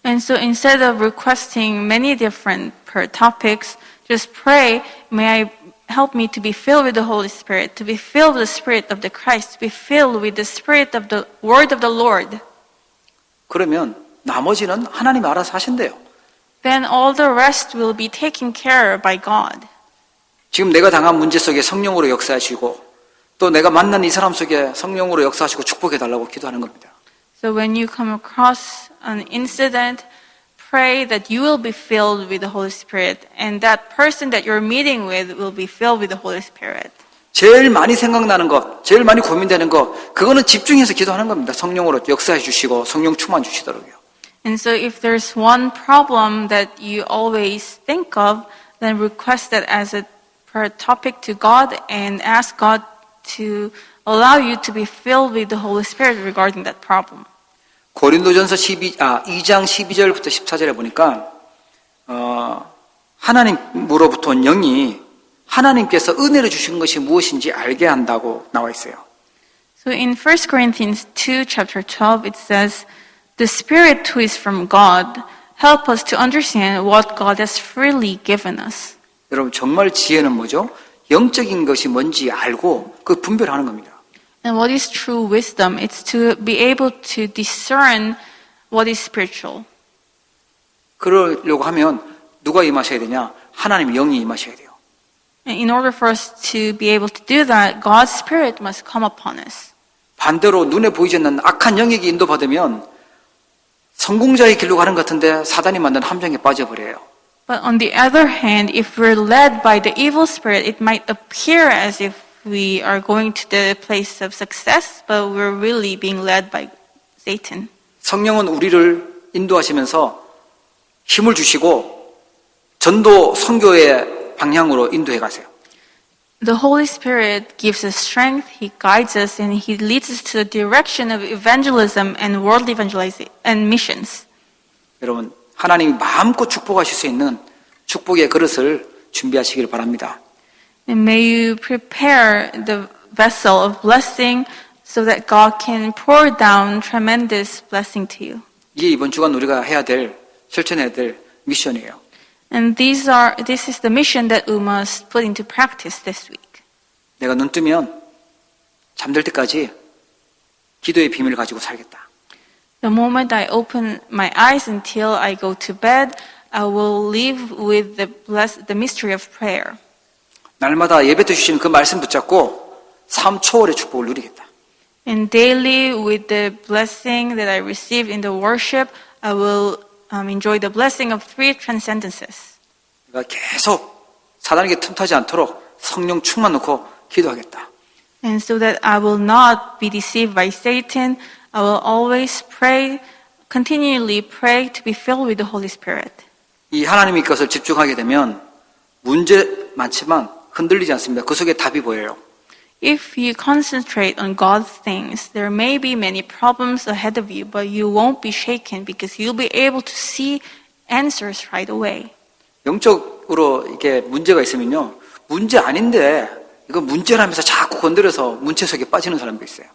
And so instead of requesting many different prayer topics, just pray, may I help me to be filled with the Holy Spirit, to be filled with the Spirit of the Christ, to be filled with the Spirit of the Word of the Lord. 그러면 나머지는 하나님이 알아서 하신대요. Then all the rest will be taken care of by God. 지금 내가 당한 문제 속에 성령으로 역사하시고 또 내가 만난 이 사람 속에 성령으로 역사하시고 축복해달라고 기도하는 겁니다. So when you come across an incident, pray that you will be filled with the Holy Spirit and that person that you're meeting with will be filled with the Holy Spirit. 제일 많이 생각나는 것, 제일 많이 고민되는 것, 그거는 집중해서 기도하는 겁니다. 성령으로 역사해 주시고 성령 충만 주시도록요. And so if there's one problem that you always think of, then request that as a prayer topic to God and ask God to allow you to be filled with the Holy Spirit regarding that problem. 고린도전서 2장 12절부터 14절에 보니까 하나님으로부터 온 영이 하나님께서 은혜를 주신 것이 무엇인지 알게 한다고 나와 있어요. So in 1 Corinthians 2, chapter 12, it says, The Spirit who is from God, help us to understand what God has freely given us. 여러분 정말 지혜는 뭐죠? 영적인 것이 뭔지 알고 그 분별하는 겁니다. And what is true wisdom? It's to be able to discern what is spiritual. 그러려고 하면 누가 임하셔야 되냐? 하나님 영이 임하셔야 돼요. And in order for us to be able to do that, God's Spirit must come upon us. 반대로 눈에 보이지 않는 악한 영에게 인도받으면 성공자의 길로 가는 것 같은데 사단이 만든 함정에 빠져버려요. But on the other hand, if we're led by the evil spirit, it might appear as if we are going to the place of success, but we're really being led by Satan. 성령은 우리를 인도하시면서 힘을 주시고 전도 선교의 방향으로 인도해 가세요. The Holy Spirit gives us strength, He guides us, and He leads us to the direction of evangelism and world evangelization and missions. 여러분 하나님이 마음껏 축복하실 수 있는 축복의 그릇을 준비하시길 바랍니다. And may you prepare the vessel of blessing so that God can pour down tremendous blessing to you. 이게 이번 주간 우리가 해야 될, 실천해야 될 미션이에요. And this is the mission that we must put into practice this week. 내가 눈 뜨면 잠들 때까지 기도의 비밀을 가지고 살겠다. The moment I open my eyes until I go to bed, I will live with the mystery of prayer. 날마다 예배 때 주시는 그 말씀 붙잡고 삶 초월의 축복을 누리겠다. And daily, with the blessing that I receive in the worship, I will enjoy the blessing of 3 transcendences. 내가 계속 사단에게 틈타지 않도록 성령 충만 넣고 기도하겠다. And so that I will not be deceived by Satan, I will always pray, continually pray to be filled with the Holy Spirit. 이 하나님의 것을 집중하게 되면 문제 많지만 흔들리지 않습니다. 그 속에 답이 보여요. If you concentrate on God's things, there may be many problems ahead of you, but you won't be shaken because you'll be able to see answers right away. 영적으로 이게 문제가 있으면요. 문제 아닌데 이거 문제라면서 자꾸 건드려서 문제 속에 빠지는 사람도 있어요.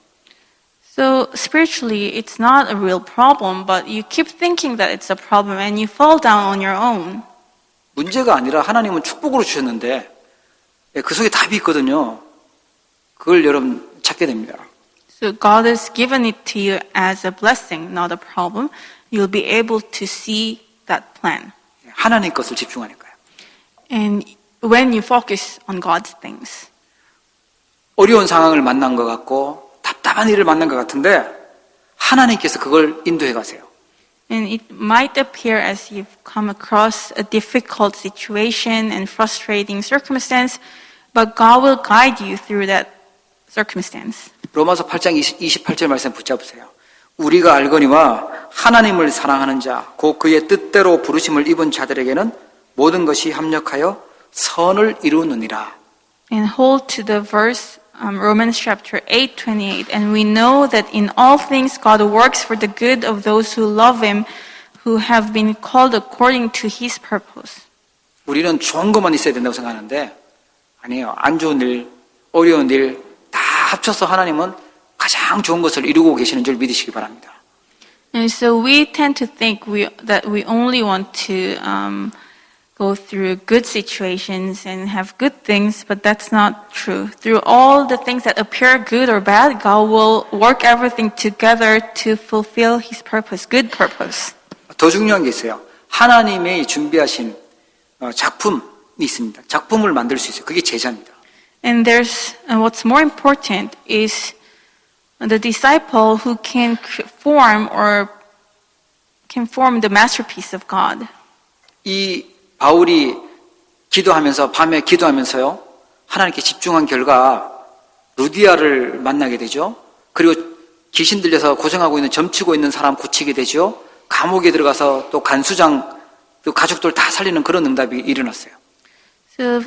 So spiritually, it's not a real problem, but you keep thinking that it's a problem and you fall down on your own. 문제가 아니라 하나님은 축복으로 주셨는데 그 속에 답이 있거든요. 그걸 여러분 찾게 됩니다. So God has given it to you as a blessing, not a problem. You'll be able to see that plan. 하나님 것을 집중하니까요. And when you focus on God's things, 어려운 상황을 만난 것 같고 답답한 일을 만난 것 같은데 하나님께서 그걸 인도해 가세요. and it might appear as you've come across a difficult situation and frustrating circumstance, but God will guide you through that circumstance. 로마서 8장 28절 말씀 붙잡으세요. 우리가 알거니와 하나님을 사랑하는 자, 곧 그의 뜻대로 부르심을 입은 자들에게는 모든 것이 합력하여 선을 이루느니라. And hold to the verse, Romans chapter 8:28. And we know that in all things God works for the good of those who love Him, who have been called according to His purpose. 우리는 좋은 것만 있어야 된다고 생각하는데 아니에요. 안 좋은 일, 어려운 일 다 합쳐서 하나님은 가장 좋은 것을 이루고 계시는 줄 믿으시기 바랍니다. And so we tend to think that we only want to go through good situations and have good things, but that's not true. Through all the things that appear good or bad, God will work everything together to fulfill His purpose, good purpose. 더 중요한 게 있어요. 하나님이 준비하신 작품이 있습니다. 작품을 만들 수 있어요. 그게 제자입니다. And what's more important is the disciple who can form the masterpiece of God. 이 바울이 기도하면서 밤에 기도하면서요. 하나님께 집중한 결과 루디아를 만나게 되죠. 그리고 귀신 들려서 고생하고 있는 점치고 있는 사람 고치게 되죠. 감옥에 들어가서 또 간수장 또 가족들 다 살리는 그런 응답이 일어났어요. So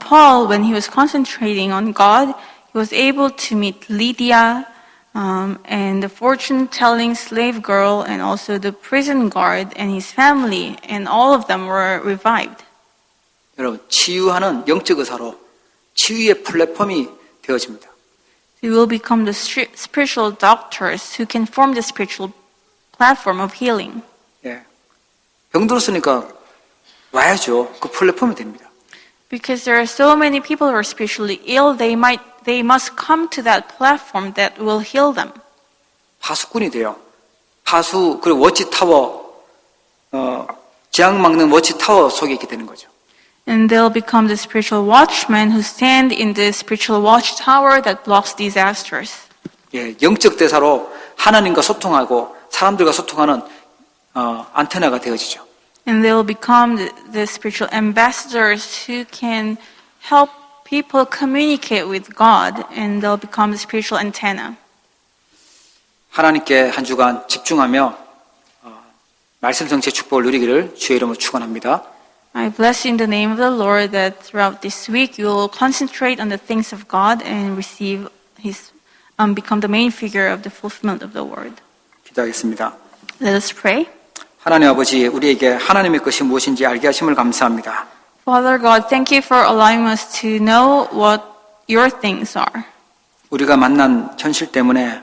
Paul, when he was concentrating on God, he was able to meet Lydia and the fortune-telling slave girl and also the prison guard and his family, and all of them were revived. 여러분, 치유하는 영적 의사로 치유의 플랫폼이 되어집니다. We will become the spiritual doctors who can form the spiritual platform of healing. 예. 병 들었으니까 와야죠. 그 플랫폼이 됩니다. Because there are so many people who are spiritually ill, they must come to that platform that will heal them. 파수꾼이 돼요. 파수 그리고 워치타워 재앙 막는 워치타워 속에 있게 되는 거죠. And they'll become the spiritual watchmen who stand in the spiritual watchtower that blocks disasters. 예, 영적 대사로 하나님과 소통하고 사람들과 소통하는 안테나가 되어지죠. And they'll become the spiritual ambassadors who can help people communicate with God, and they'll become the spiritual antenna. 하나님께 한 주간 집중하며 말씀 성취 축복을 누리기를 주의 이름으로 축원합니다. I bless you in the name of the Lord that throughout this week you will concentrate on the things of God and receive become the main figure of the fulfillment of the word. 기도하겠습니다. Let us pray. 하나님 아버지, 우리에게 하나님의 것이 무엇인지 알게 하심을 감사합니다. Father God, thank you for allowing us to know what your things are. 우리가 만난 현실 때문에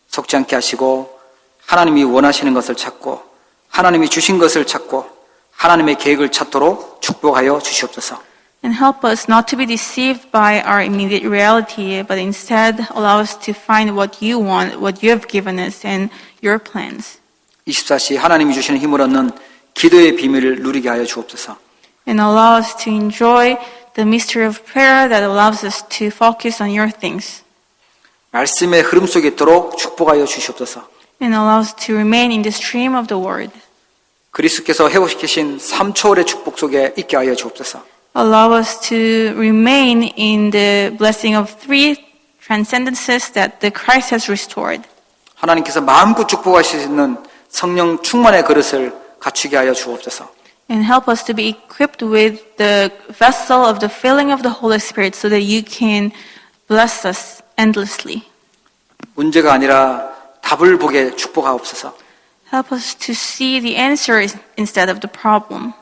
속지 않게 하시고 하나님이 원하시는 것을 찾고 하나님이 주신 것을 찾고 하나님의 계획을 찾도록 축복하여 주시옵소서. And help us not to be deceived by our immediate reality, but instead allow us to find what you want, what you have given us, and your plans. 24시 하나님이 주시는 힘을 얻는 기도의 비밀을 누리게 하여 주옵소서. And allow us to enjoy the mystery of prayer that allows us to focus on your things. 말씀의 흐름 속에 있도록 축복하여 주시옵소서. And allow us to remain in the stream of the word. 그리스도께서 회복시키신 3초월의 축복 속에 있게 하여 주옵소서. Allow us to remain in the blessing of 3 transcendences that the Christ has restored. 하나님께서 마음껏 축복하실 수 있는 성령 충만의 그릇을 갖추게 하여 주옵소서. And help us to be equipped with the vessel of the filling of the Holy Spirit so that you can bless us endlessly. 문제가 아니라 답을 보게 축복하옵소서. Help us to see the answer instead of the problem.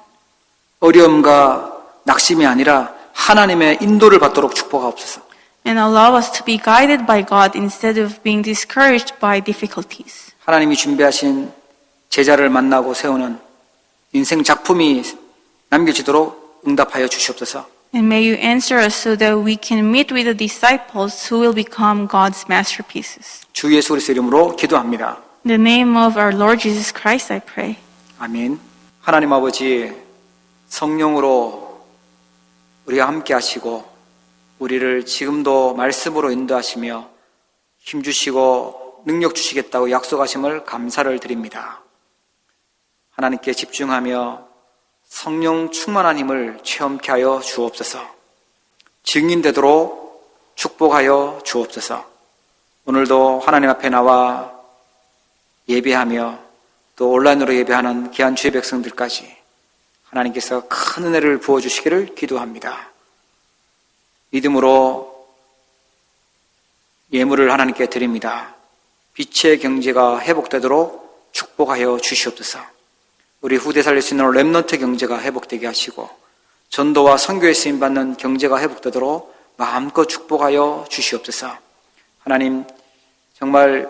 어려움과 낙심이 아니라 하나님의 인도를 받도록 축복하옵소서. And allow us to be guided by God instead of being discouraged by difficulties. 하나님이 준비하신 제자를 만나고 세우는 인생 작품이 남겨지도록 응답하여 주시옵소서. And may you answer us so that we can meet with the disciples who will become God's masterpieces. 주 예수 그리스도 이름으로 기도합니다. In the name of our Lord Jesus Christ, I pray. 아멘. 하나님 아버지, 성령으로 우리와 함께 하시고 우리를 지금도 말씀으로 인도하시며 힘주시고 능력 주시겠다고 약속하심을 감사를 드립니다. 하나님께 집중하며 성령 충만한 힘을 체험케 하여 주옵소서. 증인되도록 축복하여 주옵소서. 오늘도 하나님 앞에 나와 예배하며 또 온라인으로 예배하는 귀한 주의 백성들까지 하나님께서 큰 은혜를 부어주시기를 기도합니다. 믿음으로 예물을 하나님께 드립니다. 빛의 경제가 회복되도록 축복하여 주시옵소서. 우리 후대 살릴 수 있는 렘넌트 경제가 회복되게 하시고 전도와 선교에 쓰임받는 경제가 회복되도록 마음껏 축복하여 주시옵소서. 하나님, 정말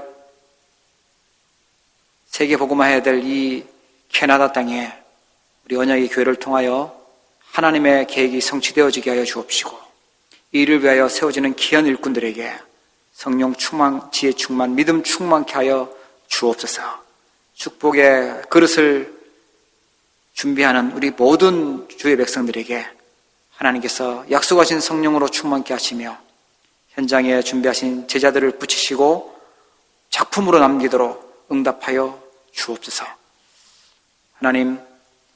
세계 복음화해야 될 이 캐나다 땅에 우리 언약의 교회를 통하여 하나님의 계획이 성취되어지게 하여 주옵시고 이 일을 위하여 세워지는 귀한 일꾼들에게 성령 충만, 지혜 충만, 믿음 충만케 하여 주옵소서. 축복의 그릇을 준비하는 우리 모든 주의 백성들에게 하나님께서 약속하신 성령으로 충만케 하시며 현장에 준비하신 제자들을 붙이시고 작품으로 남기도록 응답하여 주옵소서. 하나님,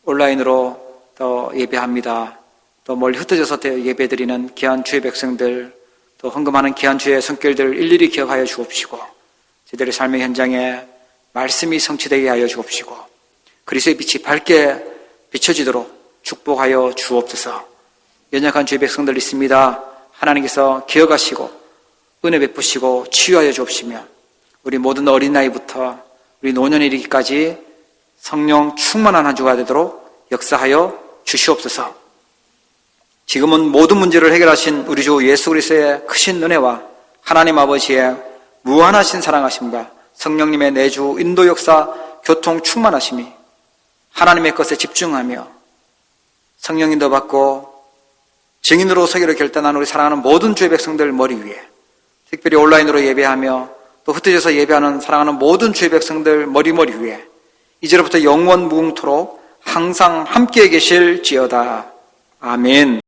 온라인으로 또 예배합니다. 또 멀리 흩어져서 예배드리는 귀한 주의 백성들, 또 헌금하는 귀한 주의 손길들을 일일이 기억하여 주옵시고 저희들의 삶의 현장에 말씀이 성취되게 하여 주옵시고 그리스도의 빛이 밝게 비춰지도록 축복하여 주옵소서. 연약한 주의 백성들 있습니다. 하나님께서 기억하시고 은혜 베푸시고 치유하여 주옵시며 우리 모든 어린 나이부터 우리 노년에 이르기까지 성령 충만한 한 주가 되도록 역사하여 주시옵소서. 지금은 모든 문제를 해결하신 우리 주 예수 그리스도의 크신 은혜와 하나님 아버지의 무한하신 사랑하심과 성령님의 내주 인도 역사 교통 충만하심이 하나님의 것에 집중하며 성령 인도 받고 증인으로 서기로 결단하는 우리 사랑하는 모든 주의 백성들 머리 위에 특별히 온라인으로 예배하며 또 흩어져서 예배하는 사랑하는 모든 주의 백성들 머리 위에 이제로부터 영원 무궁토록 항상 함께 계실지어다. 아멘.